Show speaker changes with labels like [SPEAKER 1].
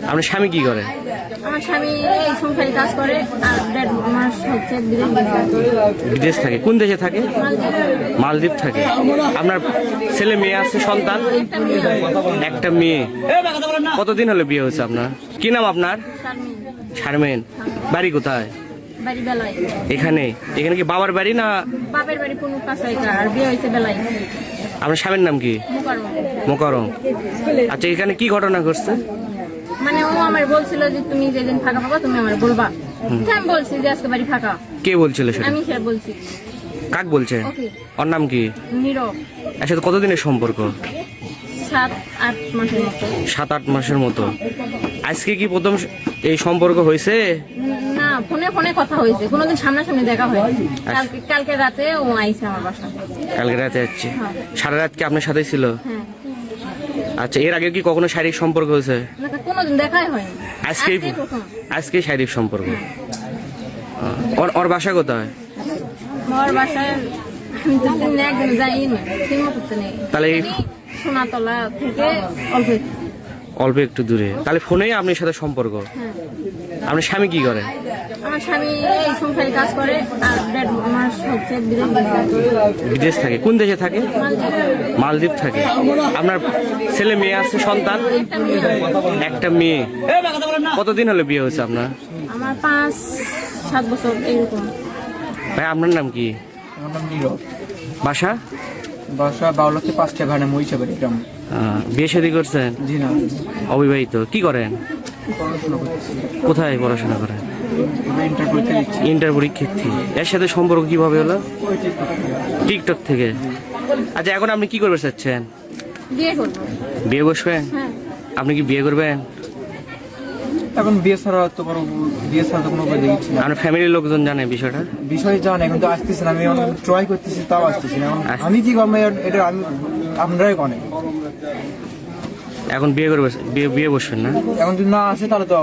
[SPEAKER 1] আপনার স্বামী কি করে?
[SPEAKER 2] আমার স্বামী এই সংসারে কাজ করে আর 1.5 মাস হচ্ছে
[SPEAKER 1] বিদেশ থাকে। কোন দেশে থাকে? মালদ্বীপ থাকে। আপনার ছেলে মেয়ে আছে, সন্তান? একটা মেয়ে। কতদিন হলো বিয়ে হয়েছে আপনার? কি নাম আপনার? শারমিন। বাড়ি কোথায়?
[SPEAKER 2] বাড়ি বেলায়।
[SPEAKER 1] এখানে এখানে কি বাবার বাড়ি না?
[SPEAKER 2] বাপের বাড়ি কোনো কাছে আর বিয়ে হয়েছে বেলায়।
[SPEAKER 1] আপনার স্বামীর নাম কি? মোকারম। আচ্ছা, এখানে কি ঘটনা ঘটছে?
[SPEAKER 2] মানে ও আমার বলছিল যে তুমি যেদিন ফাঁকা পাবা তুমি আমার বলবা। আমি বলছি যে আজকে বাড়ি ফাঁকা।
[SPEAKER 1] কে বলছিল সেটা?
[SPEAKER 2] আমি সে বলছি।
[SPEAKER 1] কাক বলছে? ওর নাম কি?
[SPEAKER 2] নীরব।
[SPEAKER 1] এর সাথে কতদিনের সম্পর্ক?
[SPEAKER 2] 7-8 মাসের মতো।
[SPEAKER 1] 7-8 মাসের মতো। আজকে কি প্রথম এই সম্পর্ক হয়েছে?
[SPEAKER 2] না, ফোনে ফোনে কথা হয়েছে, কোনোদিন সামনাসামনি দেখা হয়নি। কালকে রাতে ও আইছে আমার বাসায়।
[SPEAKER 1] কালকে রাতে যাচ্ছে? সারা রাত কি আপনার সাথে ছিল?
[SPEAKER 2] হ্যাঁ।
[SPEAKER 1] আচ্ছা, এর আগে কি কখনো শারীরিক সম্পর্ক হয়েছে?
[SPEAKER 2] কোনোদিন দেখাই হয়নি।
[SPEAKER 1] আজকেই শারীরিক সম্পর্ক। ওর বাসা কোথায়?
[SPEAKER 2] ওর বাসায় আমি তো একদিন যাইনি, সিনেমা করতে নেই।
[SPEAKER 1] তাহলে
[SPEAKER 2] সোনাতলা থেকে
[SPEAKER 1] অল্প একটু দূরে। তাহলে ফোনেই আপনার সাথে সম্পর্ক? আপনার স্বামী কি করে?
[SPEAKER 2] আমার স্বামী এই সংসারে কাজ করে আর 1.5 মাস হচ্ছে
[SPEAKER 1] বিদেশ থাকে। কোন দেশে থাকে? মালদ্বীপ থাকে। আপনার ছেলে মেয়ে আছে, সন্তান? একটা মেয়ে। কতদিন হলো বিয়ে হয়েছে আপনার?
[SPEAKER 2] আমার 5-7 বছর এরকম।
[SPEAKER 1] ভাই, আপনার নাম কি?
[SPEAKER 3] আমার নাম নীরব।
[SPEAKER 1] বাসা?
[SPEAKER 3] বাসা বাউলাতে 5টা ভাড়া মহিষা বাড়ি গ্রাম।
[SPEAKER 1] বিয়ে শাদী করছেন?
[SPEAKER 3] জি না,
[SPEAKER 1] অবিবাহিত। কি করেন?
[SPEAKER 3] পড়াশোনা করতেছি।
[SPEAKER 1] কোথায় পড়াশোনা করেন?
[SPEAKER 3] ইন্টার পরীক্ষা দিচ্ছি।
[SPEAKER 1] ইন্টার পরীক্ষার্থী। এর সাথে সম্পর্ক কিভাবে হলো? টিকটক থেকে। আচ্ছা, এখন আপনি কি করবে চাচ্ছেন?
[SPEAKER 2] বিয়ে করবো।
[SPEAKER 1] বিয়ে বসবেন?
[SPEAKER 2] হ্যাঁ।
[SPEAKER 1] আপনি কি বিয়ে করবেন?
[SPEAKER 3] এখন বিয়ে ছাড়া তো কোনো উপায় দেখছি না।
[SPEAKER 1] আপনার ফ্যামিলির লোকজন জানে বিষয়টা?
[SPEAKER 3] বিষয় জানে, এখন তো আসতেছে না। আমি ট্রাই করতেছি, তাও আসতেছি না। আমি কি করবো এটা আমি আপনারাই কনে।
[SPEAKER 1] এখন বিয়ে করবে, বিয়ে বসবেন না?
[SPEAKER 3] এখন যদি না আসে তাহলে তো